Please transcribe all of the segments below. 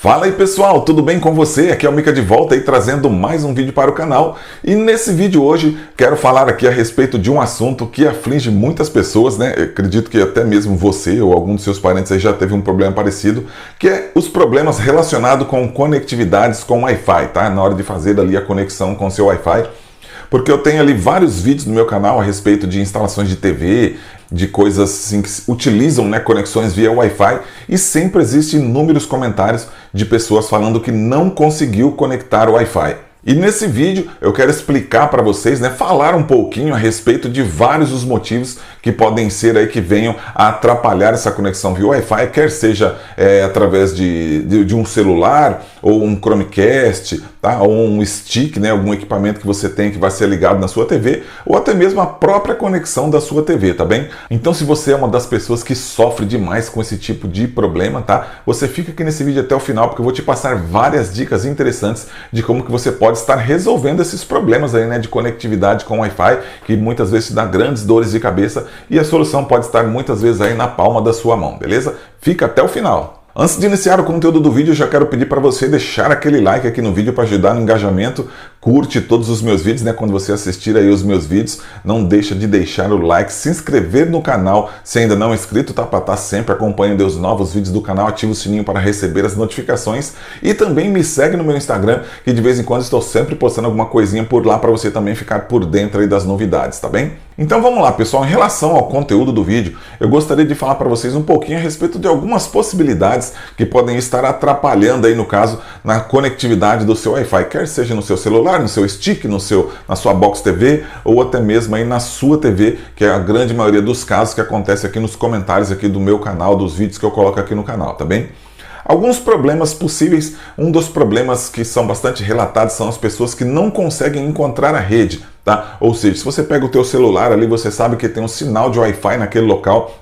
Fala aí pessoal, tudo bem com você? Aqui é o Mica de volta aí trazendo mais um vídeo para o canal. E nesse vídeo hoje quero falar aqui a respeito de um assunto que aflige muitas pessoas, né? Eu acredito que até mesmo você ou algum dos seus parentes aí já teve um problema parecido, que é os problemas relacionados com conectividades com Wi-Fi, tá? Na hora de fazer ali a conexão com o seu Wi-Fi. Porque eu tenho ali vários vídeos no meu canal a respeito de instalações de TV, de coisas assim que utilizam, né, conexões via Wi-Fi, e sempre existem inúmeros comentários de pessoas falando que não conseguiu conectar o Wi-Fi. E nesse vídeo eu quero explicar para vocês, né, falar um pouquinho a respeito de vários dos motivos que podem ser aí que venham a atrapalhar essa conexão via Wi-Fi, quer seja através de um celular ou um Chromecast, tá? Ou um stick, né, algum equipamento que você tem que vai ser ligado na sua TV, ou até mesmo a própria conexão da sua TV, tá bem? Então se você é uma das pessoas que sofre demais com esse tipo de problema, tá? Você fica aqui nesse vídeo até o final, porque eu vou te passar várias dicas interessantes de como que você pode estar resolvendo esses problemas aí, né, de conectividade com Wi-Fi, que muitas vezes te dá grandes dores de cabeça, e a solução pode estar muitas vezes aí na palma da sua mão, beleza? Fica até o final. Antes de iniciar o conteúdo do vídeo, eu já quero pedir para você deixar aquele like aqui no vídeo para ajudar no engajamento. Curte todos os meus vídeos, né? Quando você assistir aí os meus vídeos, não deixa de deixar o like, se inscrever no canal se ainda não é inscrito, tá? Para estar sempre acompanhando os novos vídeos do canal, ativa o sininho para receber as notificações e também me segue no meu Instagram, que de vez em quando estou sempre postando alguma coisinha por lá para você também ficar por dentro aí das novidades, tá bem? Então vamos lá, pessoal, em relação ao conteúdo do vídeo, eu gostaria de falar para vocês um pouquinho a respeito de algumas possibilidades que podem estar atrapalhando aí, no caso, na conectividade do seu Wi-Fi, quer seja no seu celular, no seu stick, na sua box TV ou até mesmo aí na sua TV, que é a grande maioria dos casos que acontece aqui nos comentários aqui do meu canal, dos vídeos que eu coloco aqui no canal, tá bem? Alguns problemas possíveis, um dos problemas que são bastante relatados são as pessoas que não conseguem encontrar a rede, tá? Ou seja, se você pega o teu celular ali, você sabe que tem um sinal de Wi-Fi naquele local,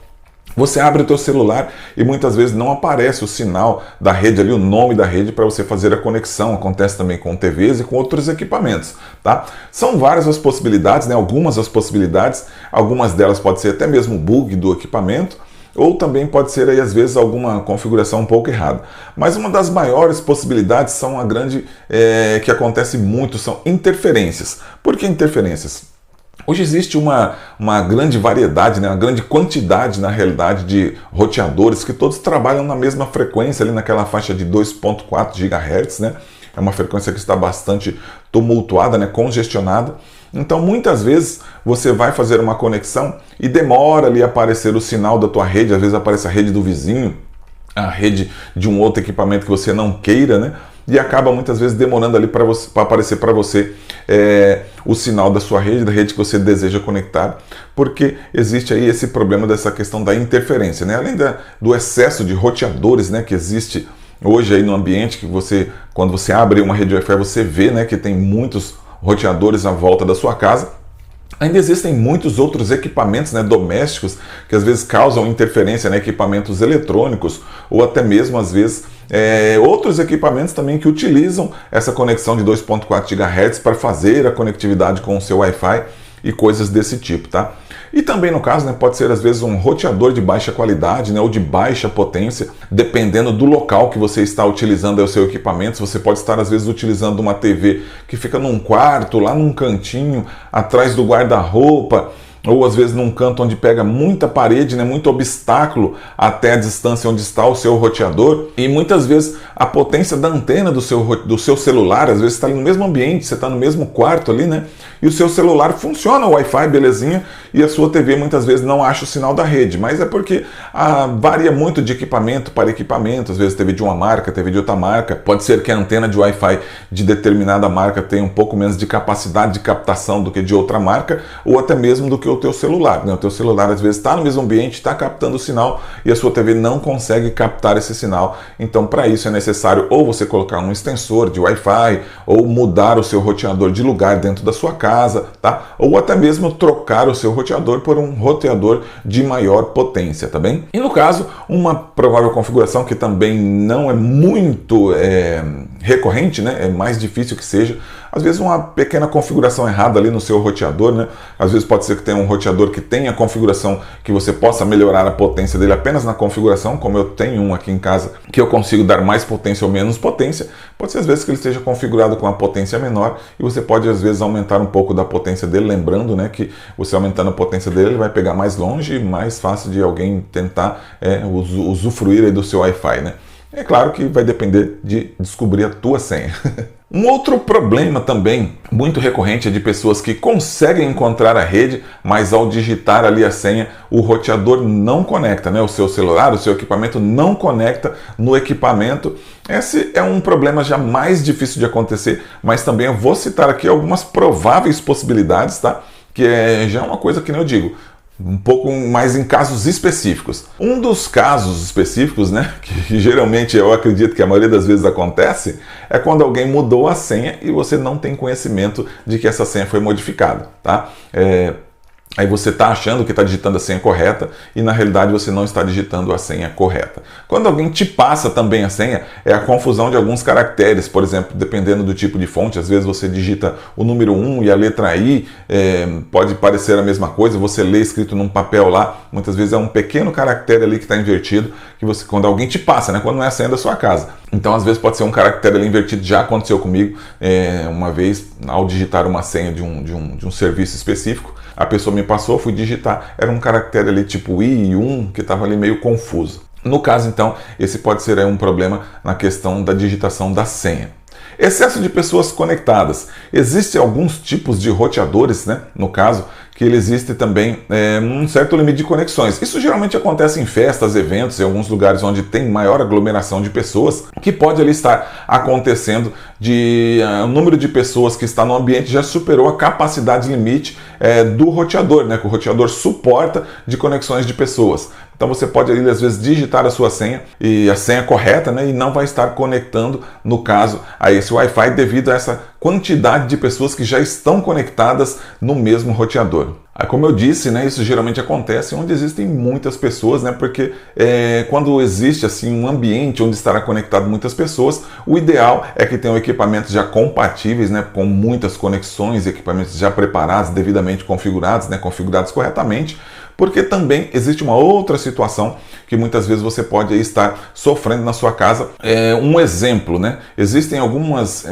você abre o teu celular e muitas vezes não aparece o sinal da rede ali, o nome da rede para você fazer a conexão. Acontece também com TVs e com outros equipamentos, tá? São várias as possibilidades, né? Algumas as possibilidades, algumas delas pode ser até mesmo bug do equipamento, ou também pode ser aí às vezes alguma configuração um pouco errada. Mas uma das maiores possibilidades são a grande, que acontece muito, são interferências. Por que interferências? Hoje existe uma grande variedade, né, uma grande quantidade, na realidade, de roteadores que todos trabalham na mesma frequência, ali naquela faixa de 2.4 GHz, né? É uma frequência que está bastante tumultuada, né, congestionada. Então, muitas vezes, você vai fazer uma conexão e demora ali a aparecer o sinal da tua rede, às vezes aparece a rede do vizinho, a rede de um outro equipamento que você não queira, né? E acaba muitas vezes demorando ali para aparecer para você o sinal da sua rede, da rede que você deseja conectar, porque existe aí esse problema dessa questão da interferência, né? Além do excesso de roteadores, né, que existe hoje aí no ambiente, que quando você abre uma rede Wi-Fi, você vê, né, que tem muitos roteadores à volta da sua casa. Ainda existem muitos outros equipamentos, né, domésticos que às vezes causam interferência, né, equipamentos eletrônicos ou até mesmo às vezes outros equipamentos também que utilizam essa conexão de 2.4 GHz para fazer a conectividade com o seu Wi-Fi e coisas desse tipo, tá? E também no caso, né, pode ser às vezes um roteador de baixa qualidade, né, ou de baixa potência, dependendo do local que você está utilizando o seu equipamento. Você pode estar às vezes utilizando uma TV que fica num quarto, lá num cantinho, atrás do guarda-roupa, ou às vezes num canto onde pega muita parede, né, muito obstáculo até a distância onde está o seu roteador, e muitas vezes a potência da antena do seu celular, às vezes está no mesmo ambiente, você está no mesmo quarto ali, né, e o seu celular funciona o Wi-Fi, belezinha, e a sua TV muitas vezes não acha o sinal da rede, mas é porque varia muito de equipamento para equipamento, às vezes TV de uma marca, TV de outra marca, pode ser que a antena de Wi-Fi de determinada marca tenha um pouco menos de capacidade de captação do que de outra marca, ou até mesmo do que o teu celular, né? O teu celular às vezes está no mesmo ambiente, está captando o sinal e a sua TV não consegue captar esse sinal. Então, para isso é necessário ou você colocar um extensor de Wi-Fi, ou mudar o seu roteador de lugar dentro da sua casa, tá? Ou até mesmo trocar o seu roteador por um roteador de maior potência, tá bem? E no caso, uma provável configuração que também não é muito recorrente, né? É mais difícil que seja. Às vezes uma pequena configuração errada ali no seu roteador, né? Às vezes pode ser que tenha um roteador que tenha a configuração que você possa melhorar a potência dele apenas na configuração, como eu tenho um aqui em casa, que eu consigo dar mais potência ou menos potência. Pode ser às vezes que ele esteja configurado com a potência menor e você pode às vezes aumentar um pouco da potência dele, lembrando, né, que você aumentando a potência dele, ele vai pegar mais longe e mais fácil de alguém tentar usufruir aí do seu Wi-Fi, né? É claro que vai depender de descobrir a tua senha. Um outro problema também muito recorrente é de pessoas que conseguem encontrar a rede, mas ao digitar ali a senha, o roteador não conecta, né? O seu celular, o seu equipamento não conecta no equipamento. Esse é um problema já mais difícil de acontecer, mas também eu vou citar aqui algumas prováveis possibilidades, tá? Que é já uma coisa que nem eu digo, um pouco mais em casos específicos. Um dos casos específicos, né, que geralmente eu acredito que a maioria das vezes acontece, é quando alguém mudou a senha e você não tem conhecimento de que essa senha foi modificada, tá? Aí você está achando que está digitando a senha correta e na realidade você não está digitando a senha correta. Quando alguém te passa também a senha, é a confusão de alguns caracteres, por exemplo, dependendo do tipo de fonte, às vezes você digita o número 1 e a letra I, pode parecer a mesma coisa, você lê escrito num papel lá, muitas vezes é um pequeno caractere ali que está invertido, que você, quando alguém te passa, né, quando não é a senha da sua casa. Então, às vezes pode ser um caractere ali invertido, já aconteceu comigo, uma vez, ao digitar uma senha de um serviço específico, a pessoa me passou, fui digitar, era um caractere ali tipo I e 1, que estava ali meio confuso. No caso, então, esse pode ser aí um problema na questão da digitação da senha. Excesso de pessoas conectadas. Existem alguns tipos de roteadores, né? No caso, que ele existe também um certo limite de conexões. Isso geralmente acontece em festas, eventos, em alguns lugares onde tem maior aglomeração de pessoas, que pode ali estar acontecendo de o número de pessoas que está no ambiente já superou a capacidade limite do roteador, né? Que o roteador suporta de conexões de pessoas. Então você pode ali, às vezes, digitar a sua senha e a senha correta, né, e não vai estar conectando, no caso, a esse Wi-Fi devido a essa quantidade de pessoas que já estão conectadas no mesmo roteador. Aí, como eu disse, né, isso geralmente acontece onde existem muitas pessoas, né, porque quando existe assim um ambiente onde estará conectado muitas pessoas, o ideal é que tenham equipamentos já compatíveis, né, com muitas conexões, equipamentos já preparados, devidamente configurados, né, configurados corretamente, porque também existe uma outra situação que muitas vezes você pode estar sofrendo na sua casa. Um exemplo, né? Existem algumas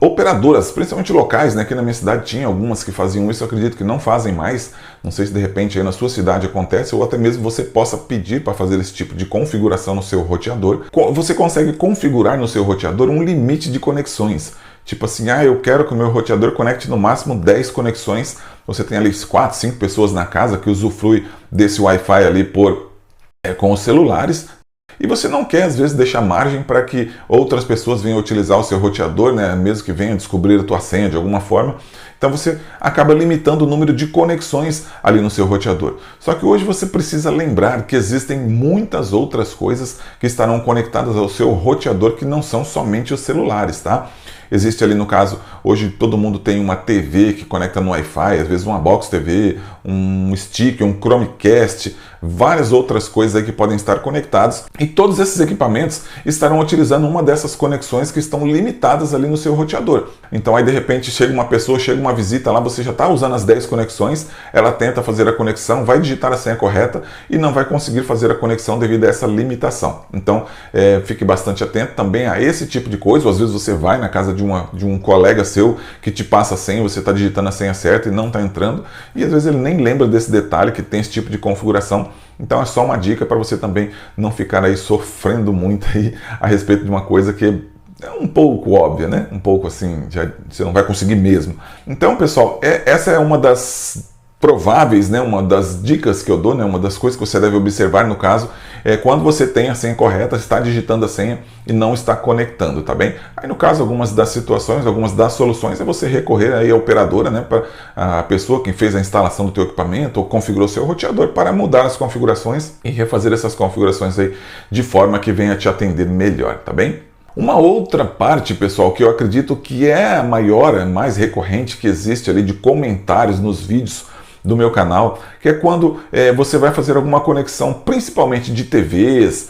operadoras, principalmente locais, né? Aqui na minha cidade tinha algumas que faziam isso, eu acredito que não fazem mais. Não sei se de repente aí na sua cidade acontece, ou até mesmo você possa pedir para fazer esse tipo de configuração no seu roteador. Você consegue configurar no seu roteador um limite de conexões. Tipo assim, eu quero que o meu roteador conecte no máximo 10 conexões. Você tem ali 4, 5 pessoas na casa que usufruem desse Wi-Fi ali com os celulares. E você não quer, às vezes, deixar margem para que outras pessoas venham utilizar o seu roteador, né? Mesmo que venham descobrir a tua senha de alguma forma. Então você acaba limitando o número de conexões ali no seu roteador. Só que hoje você precisa lembrar que existem muitas outras coisas que estarão conectadas ao seu roteador que não são somente os celulares, tá? Existe ali, no caso, hoje todo mundo tem uma TV que conecta no Wi-Fi, às vezes uma Box TV, um stick, um Chromecast, várias outras coisas aí que podem estar conectados. E todos esses equipamentos estarão utilizando uma dessas conexões que estão limitadas ali no seu roteador. Então aí de repente chega uma pessoa, chega uma visita lá, você já está usando as 10 conexões, ela tenta fazer a conexão, vai digitar a senha correta e não vai conseguir fazer a conexão devido a essa limitação. Então fique bastante atento também a esse tipo de coisa, ou às vezes você vai na casa de um colega seu que te passa a senha, você está digitando a senha certa e não está entrando, e às vezes ele nem lembra desse detalhe que tem esse tipo de configuração. Então é só uma dica para você também não ficar aí sofrendo muito aí a respeito de uma coisa que é um pouco óbvia, né? Um pouco assim, já, você não vai conseguir mesmo. Então, pessoal, essa é uma das prováveis, né? Uma das dicas que eu dou, né? Uma das coisas que você deve observar no caso é quando você tem a senha correta, está digitando a senha e não está conectando, tá bem? Aí no caso, algumas das situações, algumas das soluções é você recorrer aí à operadora, né? Para a pessoa que fez a instalação do teu equipamento ou configurou seu roteador para mudar as configurações e refazer essas configurações aí de forma que venha te atender melhor, tá bem? Uma outra parte, pessoal, que eu acredito que é a maior, mais recorrente que existe ali de comentários nos vídeos do meu canal, que é quando você vai fazer alguma conexão, principalmente de TVs,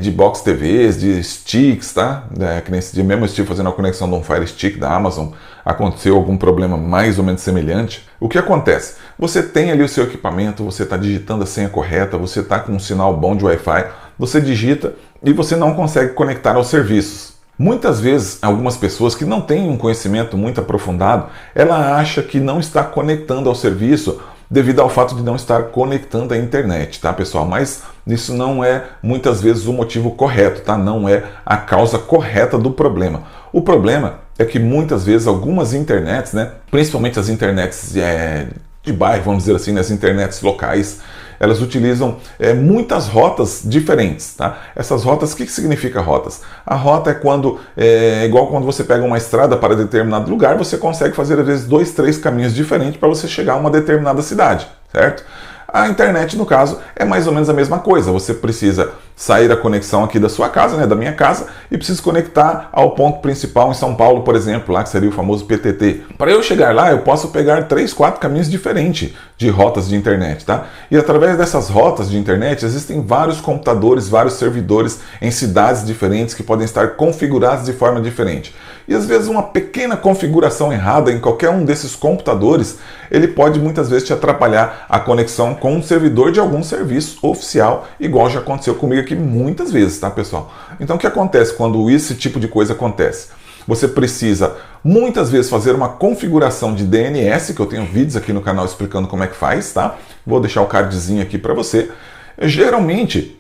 de box TVs, de sticks, tá? Que nesse dia mesmo eu estive fazendo a conexão de um Fire Stick da Amazon, aconteceu algum problema mais ou menos semelhante. O que acontece? Você tem ali o seu equipamento, você está digitando a senha correta, você está com um sinal bom de Wi-Fi, você digita e você não consegue conectar aos serviços. Muitas vezes, algumas pessoas que não têm um conhecimento muito aprofundado, ela acha que não está conectando ao serviço devido ao fato de não estar conectando à internet, tá, pessoal? Mas isso não é muitas vezes o motivo correto, tá? Não é a causa correta do problema. O problema é que muitas vezes algumas internets, né, principalmente as internets de bairro, vamos dizer assim, as internets locais, elas utilizam muitas rotas diferentes, tá? Essas rotas, o que significa rotas? A rota é quando, igual quando você pega uma estrada para determinado lugar, você consegue fazer às vezes 2, 3 caminhos diferentes para você chegar a uma determinada cidade, certo? A internet, no caso, é mais ou menos a mesma coisa. Você precisa sair da conexão aqui da sua casa, né, da minha casa, e precisa conectar ao ponto principal em São Paulo, por exemplo, lá que seria o famoso PTT. Para eu chegar lá, eu posso pegar 3, 4 caminhos diferentes de rotas de internet, tá? E através dessas rotas de internet, existem vários computadores, vários servidores em cidades diferentes que podem estar configurados de forma diferente. E às vezes uma pequena configuração errada em qualquer um desses computadores, ele pode muitas vezes te atrapalhar a conexão com um servidor de algum serviço oficial, igual já aconteceu comigo aqui muitas vezes, tá, pessoal? Então o que acontece quando esse tipo de coisa acontece? Você precisa muitas vezes fazer uma configuração de DNS, que eu tenho vídeos aqui no canal explicando como é que faz, tá? Vou deixar o cardzinho aqui para você. Geralmente,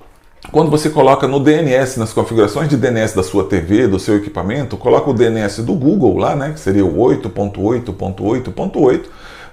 quando você coloca no DNS, nas configurações de DNS da sua TV, do seu equipamento, coloca o DNS do Google lá, né, que seria o 8.8.8.8,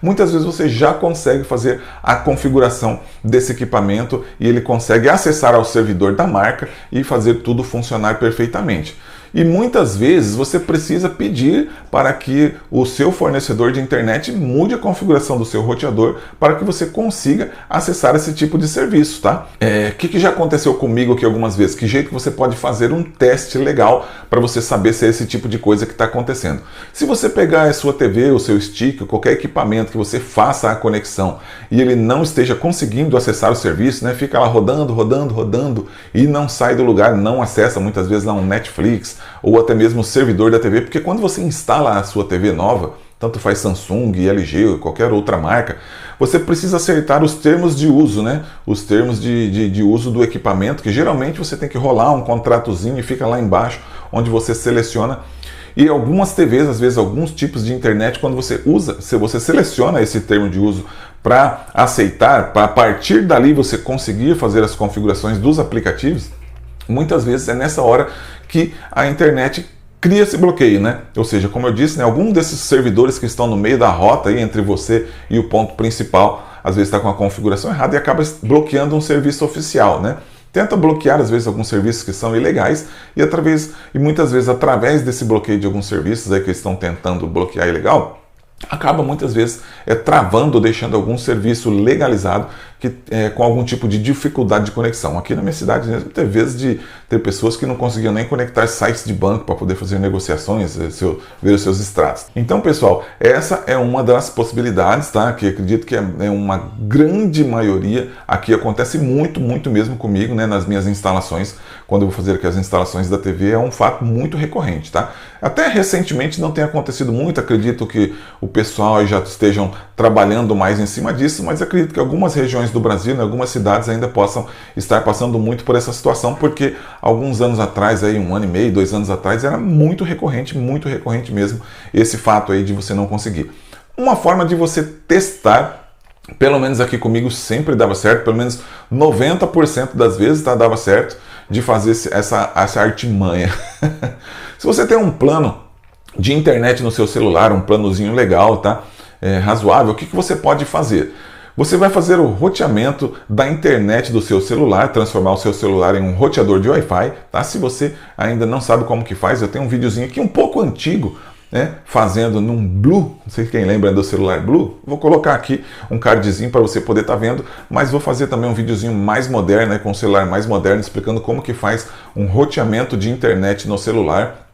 muitas vezes você já consegue fazer a configuração desse equipamento e ele consegue acessar ao servidor da marca e fazer tudo funcionar perfeitamente. E muitas vezes você precisa pedir para que o seu fornecedor de internet mude a configuração do seu roteador para que você consiga acessar esse tipo de serviço, tá? O que já aconteceu comigo aqui algumas vezes? Que jeito que você pode fazer um teste legal para você saber se é esse tipo de coisa que está acontecendo? Se você pegar a sua TV, o seu stick, qualquer equipamento que você faça a conexão e ele não esteja conseguindo acessar o serviço, né? Fica lá rodando e não sai do lugar, não acessa muitas vezes lá um Netflix, ou até mesmo o servidor da TV, porque quando você instala a sua TV nova, tanto faz Samsung, LG ou qualquer outra marca, você precisa acertar os termos de uso, né? Os termos de uso do equipamento, que geralmente você tem que rolar um contratozinho e fica lá embaixo, onde você seleciona. E algumas TVs, às vezes alguns tipos de internet, quando você usa, se você seleciona esse termo de uso para aceitar, para a partir dali você conseguir fazer as configurações dos aplicativos, muitas vezes é nessa hora que a internet cria esse bloqueio, né? Ou seja, como eu disse, né, algum desses servidores que estão no meio da rota aí, entre você e o ponto principal, às vezes está com a configuração errada e acaba bloqueando um serviço oficial, né? Tenta bloquear, às vezes, alguns serviços que são ilegais e muitas vezes, através desse bloqueio de alguns serviços aí que estão tentando bloquear ilegal, acaba muitas vezes travando, deixando algum serviço legalizado com algum tipo de dificuldade de conexão. Aqui na minha cidade mesmo, teve vezes de ter pessoas que não conseguiam nem conectar sites de banco para poder fazer negociações, ver os seus extratos. Então, pessoal, essa é uma das possibilidades, tá? Que acredito que é uma grande maioria. Aqui acontece muito mesmo comigo, né? Nas minhas instalações, quando eu vou fazer aqui as instalações da TV, é um fato muito recorrente, tá? Até recentemente não tem acontecido muito, acredito que o pessoal já estejam trabalhando mais em cima disso, mas acredito que algumas regiões do Brasil, em algumas cidades ainda possam estar passando muito por essa situação, porque alguns anos atrás, aí 1 ano e meio, 2 anos atrás, era muito recorrente mesmo esse fato aí de você não conseguir. Uma forma de você testar, pelo menos aqui comigo sempre dava certo, pelo menos 90% das vezes dava certo, de fazer essa artimanha. Se você tem um plano de internet no seu celular, um planozinho legal, tá? Razoável, o que você pode fazer? Você vai fazer o roteamento da internet do seu celular, transformar o seu celular em um roteador de Wi-Fi, tá? Se você ainda não sabe como que faz, eu tenho um videozinho aqui um pouco antigo, né, fazendo num Blue, não sei quem lembra do celular Blue, vou colocar aqui um cardzinho para você poder estar vendo, mas vou fazer também um videozinho mais moderno, né, com um celular mais moderno, explicando como que faz um roteamento de internet no celular,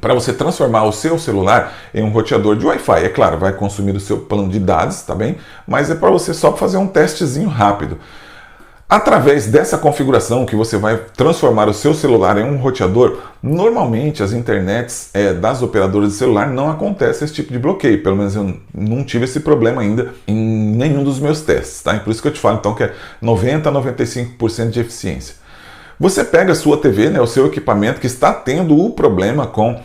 para você transformar o seu celular em um roteador de Wi-Fi. É claro, vai consumir o seu plano de dados, tá bem? Mas é para você só fazer um testezinho rápido. Através dessa configuração que você vai transformar o seu celular em um roteador, normalmente as internets das operadoras de celular não acontece esse tipo de bloqueio. Pelo menos eu não tive esse problema ainda em nenhum dos meus testes, tá? E por isso que eu te falo então que é 90 a 95% de eficiência. Você pega a sua TV, né, o seu equipamento que está tendo o problema com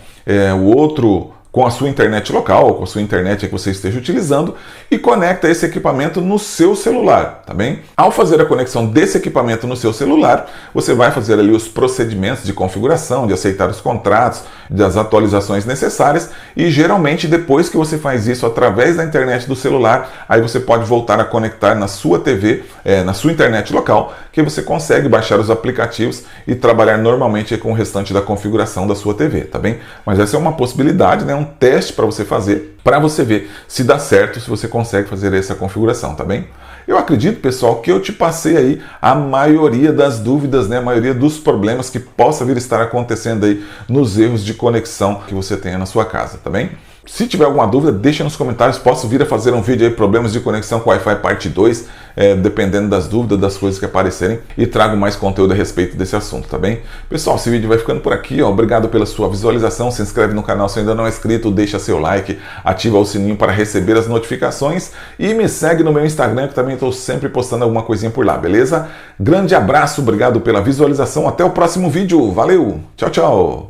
com a sua internet local, com a sua internet que você esteja utilizando, e conecta esse equipamento no seu celular, tá bem? Ao fazer a conexão desse equipamento no seu celular, você vai fazer ali os procedimentos de configuração, de aceitar os contratos, das atualizações necessárias, e geralmente depois que você faz isso através da internet do celular, aí você pode voltar a conectar na sua TV, na sua internet local, que você consegue baixar os aplicativos e trabalhar normalmente com o restante da configuração da sua TV, tá bem? Mas essa é uma possibilidade, né? Um teste para você ver se dá certo, se você consegue fazer essa configuração, tá bem? Eu acredito, pessoal, que eu te passei aí a maioria das dúvidas, né? A maioria dos problemas que possa vir estar acontecendo aí nos erros de conexão que você tenha na sua casa, tá bem? Se tiver alguma dúvida, deixa nos comentários, posso vir a fazer um vídeo aí, problemas de conexão com Wi-Fi parte 2, dependendo das dúvidas, das coisas que aparecerem, e trago mais conteúdo a respeito desse assunto, tá bem? Pessoal, esse vídeo vai ficando por aqui, ó. Obrigado pela sua visualização, se inscreve no canal se ainda não é inscrito, deixa seu like, ativa o sininho para receber as notificações e me segue no meu Instagram, que também estou sempre postando alguma coisinha por lá, beleza? Grande abraço, obrigado pela visualização, até o próximo vídeo, valeu, tchau, tchau!